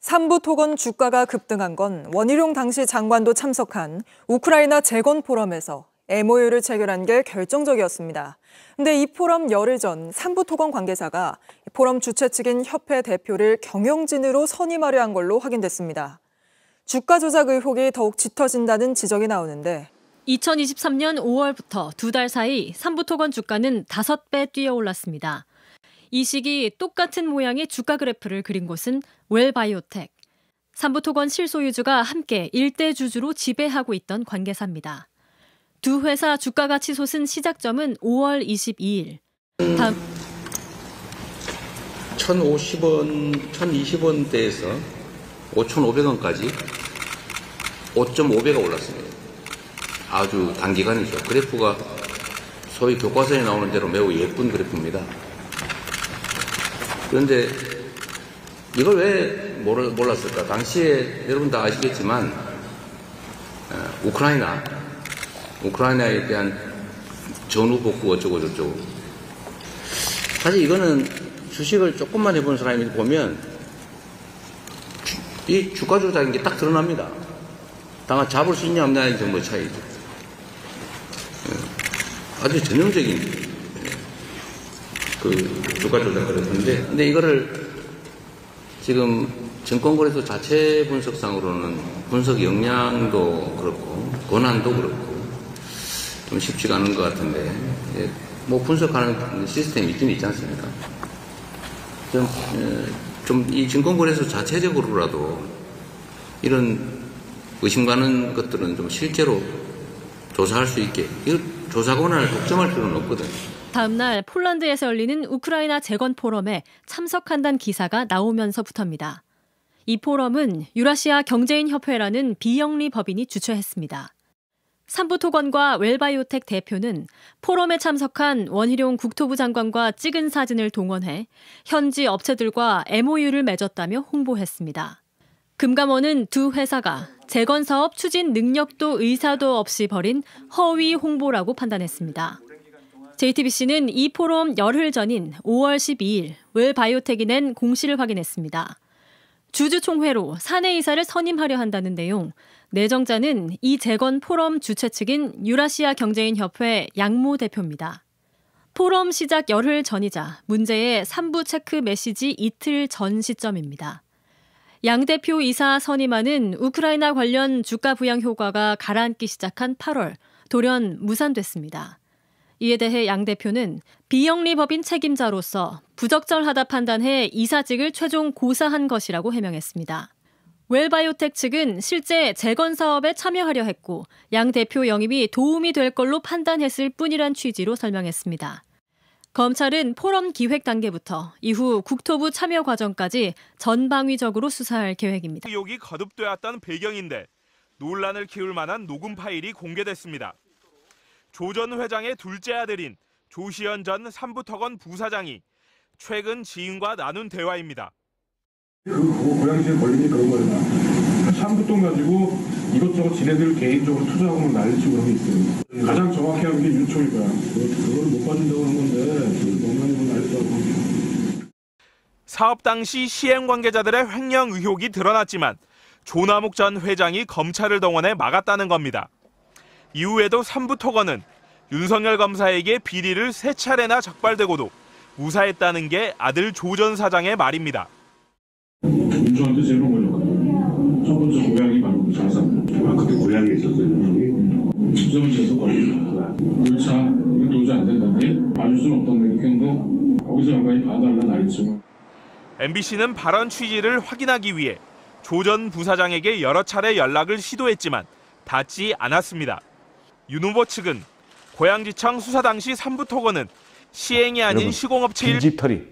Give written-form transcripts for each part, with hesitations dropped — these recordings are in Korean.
삼부토건 주가가 급등한 건 원희룡 당시 장관도 참석한 우크라이나 재건 포럼에서 MOU를 체결한 게 결정적이었습니다. 근데 이 포럼 열흘 전 삼부토건 관계자가 포럼 주최 측인 협회 대표를 경영진으로 선임하려 한 걸로 확인됐습니다. 주가 조작 의혹이 더욱 짙어진다는 지적이 나오는데 2023년 5월부터 두 달 사이 삼부토건 주가는 5배 뛰어올랐습니다. 이 시기 똑같은 모양의 주가 그래프를 그린 곳은 웰바이오텍. 삼부토건 실소유주가 함께 일대 주주로 지배하고 있던 관계사입니다. 두 회사 주가가 치솟은 시작점은 5월 22일. 다음 1,050원, 1,020원대에서 5,500원까지 5.5배가 올랐습니다. 아주 단기간이죠. 그래프가 소위 교과서에 나오는 대로 매우 예쁜 그래프입니다. 그런데 이걸 왜 몰랐을까? 당시에 여러분 다 아시겠지만 우크라이나에 대한 전후 복구 어쩌고 저쩌고. 사실 이거는 주식을 조금만 해본 사람이 보면 이 주가 조작인 게 딱 드러납니다. 다만 잡을 수 있냐 없냐의 정도 차이죠. 아주 전형적인 그 주가 조작 그랬는데, 근데 이거를 지금 증권거래소 자체 분석상으로는 분석 역량도 그렇고 권한도 그렇고 좀 쉽지가 않은 것 같은데, 뭐 분석하는 시스템이 있지 않습니까? 좀 이 증권거래소 자체적으로라도 이런 의심 가는 것들은 좀 실제로 조사할 수 있게, 이 조사 권한을 독점할 필요는 없거든요. 다음 날 폴란드에서 열리는 우크라이나 재건 포럼에 참석한다는 기사가 나오면서부터입니다. 이 포럼은 유라시아 경제인협회라는 비영리 법인이 주최했습니다. 삼부토건과 웰바이오텍 대표는 포럼에 참석한 원희룡 국토부 장관과 찍은 사진을 동원해 현지 업체들과 MOU를 맺었다며 홍보했습니다. 금감원은 두 회사가 재건 사업 추진 능력도 의사도 없이 벌인 허위 홍보라고 판단했습니다. JTBC는 이 포럼 열흘 전인 5월 12일 웰바이오텍이 낸 공시를 확인했습니다. 주주총회로 사내이사를 선임하려 한다는 내용, 내정자는 이 재건 포럼 주최 측인 유라시아 경제인협회 양모 대표입니다. 포럼 시작 열흘 전이자 문제의 3부 체크 메시지 이틀 전 시점입니다. 양 대표 이사 선임안은 우크라이나 관련 주가 부양 효과가 가라앉기 시작한 8월 돌연 무산됐습니다. 이에 대해 양 대표는 비영리 법인 책임자로서 부적절하다 판단해 이사직을 최종 고사한 것이라고 해명했습니다. 웰바이오텍 측은 실제 재건 사업에 참여하려 했고 양 대표 영입이 도움이 될 걸로 판단했을 뿐이란 취지로 설명했습니다. 검찰은 포럼 기획 단계부터 이후 국토부 참여 과정까지 전방위적으로 수사할 계획입니다. 의혹이 거듭되었던 배경인데 논란을 키울 만한 녹음 파일이 공개됐습니다. 조 전 회장의 둘째 아들인 조시현 전 삼부토건 부사장이 최근 지인과 나눈 대화입니다. 고양시에 걸리니 그런 거야. 삼부돈 가지고 이것저것 지네들 개인적으로 투자하고 난리치고 그런 게 있어요. 가장 정확히 하는 게 윤총일 거야. 그걸 못 받는다고 하는 건데 너무나도 날수하고. 사업 당시 시행 관계자들의 횡령 의혹이 드러났지만 조남욱 전 회장이 검찰을 동원해 막았다는 겁니다. 이후에도 삼부토건은 윤석열 검사에게 비리를 3차례나 적발되고도 무사했다는 게 아들 조 전 사장의 말입니다. 윤총한테 제일 걸렸거든. 첫 번째 고양이 말고 장산. 그때 고양이 있었어요. 집정지에서 걸린 거야. 그렇죠. 이거 도저히 안 된다네. 봐줄 수는 없다는 의견도 거기서 양반이 봐달라는 알지만. MBC는 발언 취지를 확인하기 위해 조 전 부사장에게 여러 차례 연락을 시도했지만 닿지 않았습니다. 윤 후보 측은 고양지청 수사 당시 삼부토건은 시행이 아닌 시공업체일 빈집털이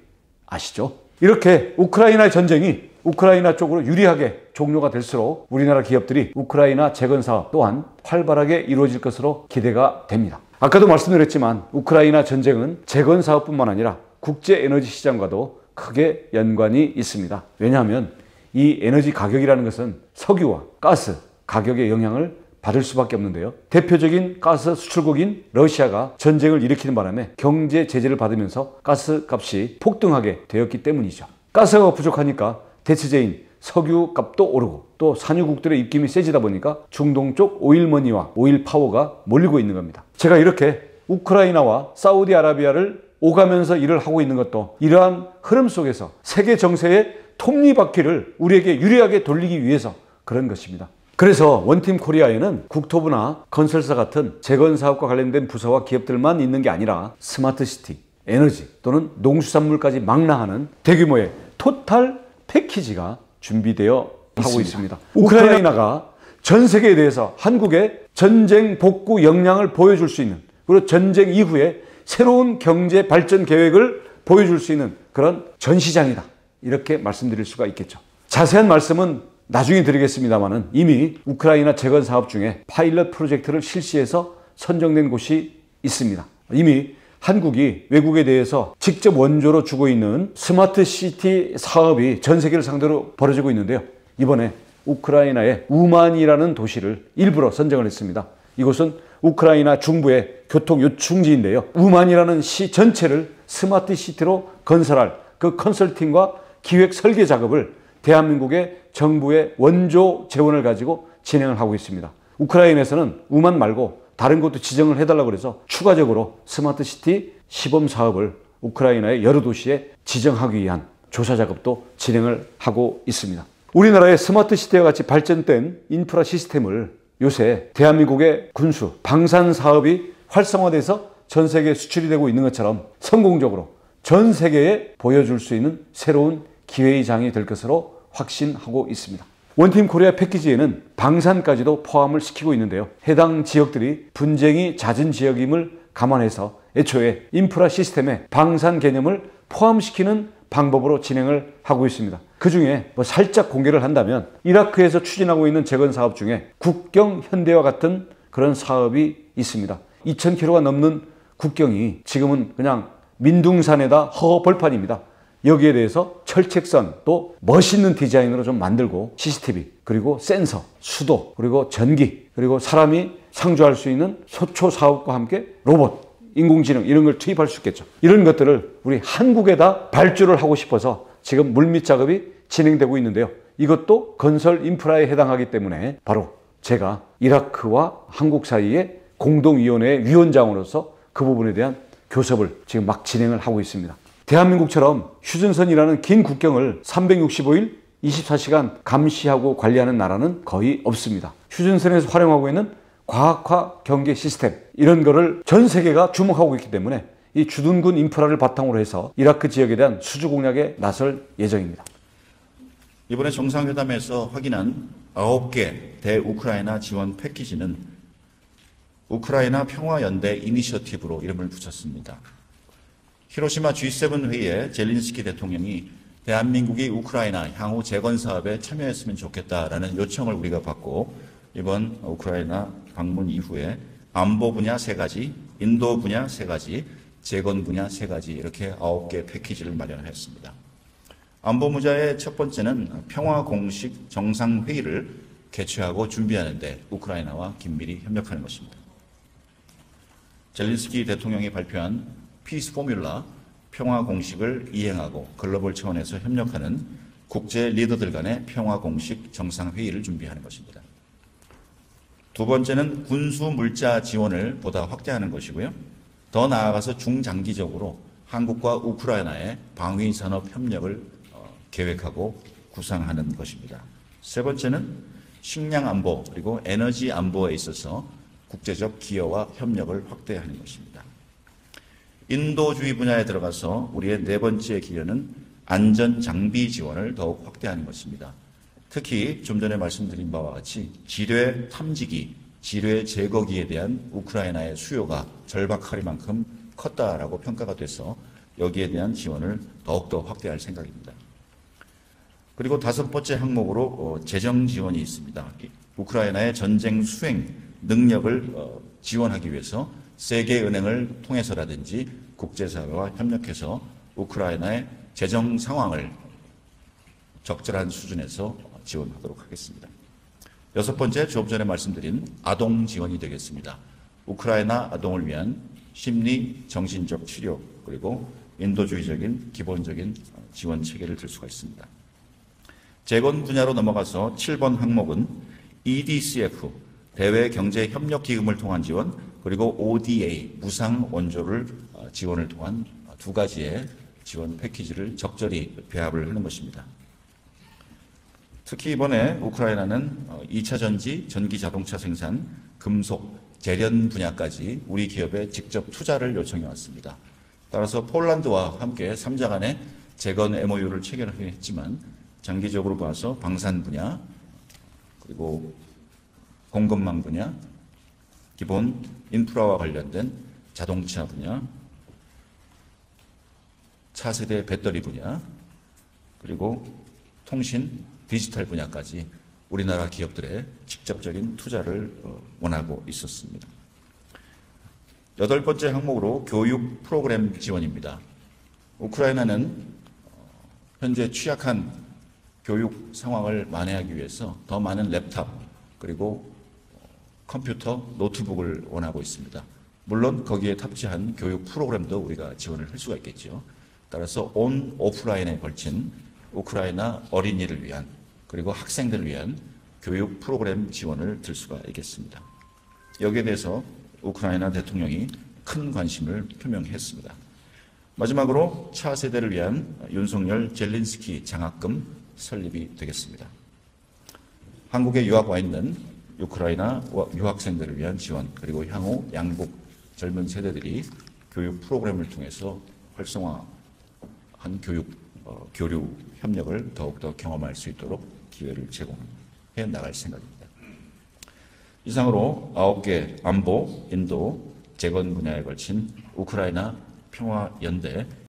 아시죠? 이렇게 우크라이나 전쟁이 우크라이나 쪽으로 유리하게 종료가 될수록 우리나라 기업들이 우크라이나 재건 사업 또한 활발하게 이루어질 것으로 기대가 됩니다. 아까도 말씀드렸지만 우크라이나 전쟁은 재건 사업뿐만 아니라 국제 에너지 시장과도 크게 연관이 있습니다. 왜냐하면 이 에너지 가격이라는 것은 석유와 가스 가격의 영향을 받을 수밖에 없는데요. 대표적인 가스 수출국인 러시아가 전쟁을 일으키는 바람에 경제 제재를 받으면서 가스 값이 폭등하게 되었기 때문이죠. 가스가 부족하니까 대체제인 석유 값도 오르고 또 산유국들의 입김이 세지다 보니까 중동 쪽 오일머니와 오일 파워가 몰리고 있는 겁니다. 제가 이렇게 우크라이나와 사우디아라비아를 오가면서 일을 하고 있는 것도 이러한 흐름 속에서 세계 정세의 톱니바퀴를 우리에게 유리하게 돌리기 위해서 그런 것입니다. 그래서 원팀 코리아에는 국토부나 건설사 같은 재건사업과 관련된 부서와 기업들만 있는 게 아니라 스마트시티, 에너지 또는 농수산물까지 망라하는 대규모의 토탈 패키지가 준비되어 하고 있습니다. 우크라이나가 전 세계에 대해서 한국의 전쟁 복구 역량을 보여줄 수 있는, 그리고 전쟁 이후에 새로운 경제 발전 계획을 보여줄 수 있는 그런 전시장이다, 이렇게 말씀드릴 수가 있겠죠. 자세한 말씀은 나중에 드리겠습니다만은 이미 우크라이나 재건 사업 중에 파일럿 프로젝트를 실시해서 선정된 곳이 있습니다. 이미 한국이 외국에 대해서 직접 원조로 주고 있는 스마트 시티 사업이 전 세계를 상대로 벌어지고 있는데요. 이번에 우크라이나의 우만이라는 도시를 일부러 선정을 했습니다. 이곳은 우크라이나 중부의 교통 요충지인데요. 우만이라는 시 전체를 스마트 시티로 건설할 그 컨설팅과 기획 설계 작업을 대한민국의 정부의 원조 재원을 가지고 진행을 하고 있습니다. 우크라이나에서는 우만 말고 다른 곳도 지정을 해달라고 해서 추가적으로 스마트 시티 시범 사업을 우크라이나의 여러 도시에 지정하기 위한 조사 작업도 진행을 하고 있습니다. 우리나라의 스마트 시티와 같이 발전된 인프라 시스템을 요새 대한민국의 군수, 방산 사업이 활성화돼서 전 세계에 수출이 되고 있는 것처럼 성공적으로 전 세계에 보여줄 수 있는 새로운 기회의 장이 될 것으로 확신하고 있습니다. 원팀 코리아 패키지에는 방산까지도 포함을 시키고 있는데요. 해당 지역들이 분쟁이 잦은 지역임을 감안해서 애초에 인프라 시스템에 방산 개념을 포함시키는 방법으로 진행을 하고 있습니다. 그 중에 살짝 공개를 한다면 이라크에서 추진하고 있는 재건 사업 중에 국경 현대화 같은 그런 사업이 있습니다. 2000km가 넘는 국경이 지금은 그냥 민둥산에다 허허벌판입니다. 여기에 대해서 철책선 또 멋있는 디자인으로 좀 만들고 CCTV 그리고 센서, 수도 그리고 전기 그리고 사람이 상주할 수 있는 소초 사업과 함께 로봇, 인공지능 이런 걸 투입할 수 있겠죠. 이런 것들을 우리 한국에다 발주를 하고 싶어서 지금 물밑 작업이 진행되고 있는데요. 이것도 건설 인프라에 해당하기 때문에 바로 제가 이라크와 한국 사이의 공동위원회의 위원장으로서 그 부분에 대한 교섭을 지금 막 진행을 하고 있습니다. 대한민국처럼 휴전선이라는 긴 국경을 365일 24시간 감시하고 관리하는 나라는 거의 없습니다. 휴전선에서 활용하고 있는 과학화 경계 시스템 이런 거를 전 세계가 주목하고 있기 때문에 이 주둔군 인프라를 바탕으로 해서 이라크 지역에 대한 수주 공략에 나설 예정입니다. 이번에 정상회담에서 확인한 9개 대우크라이나 지원 패키지는 우크라이나 평화연대 이니셔티브로 이름을 붙였습니다. 히로시마 G7 회의에 젤린스키 대통령이 대한민국이 우크라이나 향후 재건 사업에 참여했으면 좋겠다라는 요청을 우리가 받고 이번 우크라이나 방문 이후에 안보 분야 3가지, 인도 분야 3가지, 재건 분야 3가지 이렇게 9개 패키지를 마련했습니다. 안보 분야의 첫 번째는 평화 공식 정상회의를 개최하고 준비하는 데 우크라이나와 긴밀히 협력하는 것입니다. 젤린스키 대통령이 발표한 피스 포뮬라 평화 공식을 이행하고 글로벌 차원에서 협력하는 국제 리더들 간의 평화 공식 정상회의를 준비하는 것입니다. 두 번째는 군수 물자 지원을 보다 확대하는 것이고요. 더 나아가서 중장기적으로 한국과 우크라이나의 방위 산업 협력을 계획하고 구상하는 것입니다. 세 번째는 식량 안보 그리고 에너지 안보에 있어서 국제적 기여와 협력을 확대하는 것입니다. 인도주의 분야에 들어가서 우리의 네 번째 기여는 안전 장비 지원을 더욱 확대하는 것입니다. 특히 좀 전에 말씀드린 바와 같이 지뢰 탐지기, 지뢰 제거기에 대한 우크라이나의 수요가 절박할 만큼 컸다라고 평가가 돼서 여기에 대한 지원을 더욱더 확대할 생각입니다. 그리고 다섯 번째 항목으로 재정 지원이 있습니다. 우크라이나의 전쟁 수행 능력을 지원하기 위해서 세계은행을 통해서라든지 국제사회와 협력해서 우크라이나의 재정 상황을 적절한 수준에서 지원하도록 하겠습니다. 여섯 번째, 조금 전에 말씀드린 아동 지원이 되겠습니다. 우크라이나 아동을 위한 심리, 정신적 치료 그리고 인도주의적인 기본적인 지원 체계를 들 수가 있습니다. 재건 분야로 넘어가서 7번 항목은 EDCF, 대외경제협력기금을 통한 지원, 그리고 ODA, 무상 원조를 지원을 통한 두 가지의 지원 패키지를 적절히 배합을 하는 것입니다. 특히 이번에 우크라이나는 2차 전지, 전기 자동차 생산, 금속, 재련 분야까지 우리 기업에 직접 투자를 요청해 왔습니다. 따라서 폴란드와 함께 3자 간의 재건 MOU를 체결하긴 했지만 장기적으로 봐서 방산 분야, 그리고 공급망 분야, 기본 인프라와 관련된 자동차 분야, 차세대 배터리 분야, 그리고 통신, 디지털 분야까지 우리나라 기업들의 직접적인 투자를 원하고 있었습니다. 8번째 항목으로 교육 프로그램 지원입니다. 우크라이나는 현재 취약한 교육 상황을 만회하기 위해서 더 많은 랩탑 그리고 컴퓨터, 노트북을 원하고 있습니다. 물론 거기에 탑재한 교육 프로그램도 우리가 지원을 할 수가 있겠죠. 따라서 온 오프라인에 걸친 우크라이나 어린이를 위한 그리고 학생들을 위한 교육 프로그램 지원을 들 수가 있겠습니다. 여기에 대해서 우크라이나 대통령이 큰 관심을 표명했습니다. 마지막으로 차세대를 위한 윤석열 젤린스키 장학금 설립이 되겠습니다. 한국에 유학 와 있는 우크라이나 유학생들을 위한 지원, 그리고 향후 양국 젊은 세대들이 교육 프로그램을 통해서 활성화한 교류 협력을 더욱더 경험할 수 있도록 기회를 제공해 나갈 생각입니다. 이상으로 9개 안보, 인도, 재건 분야에 걸친 우크라이나 평화연대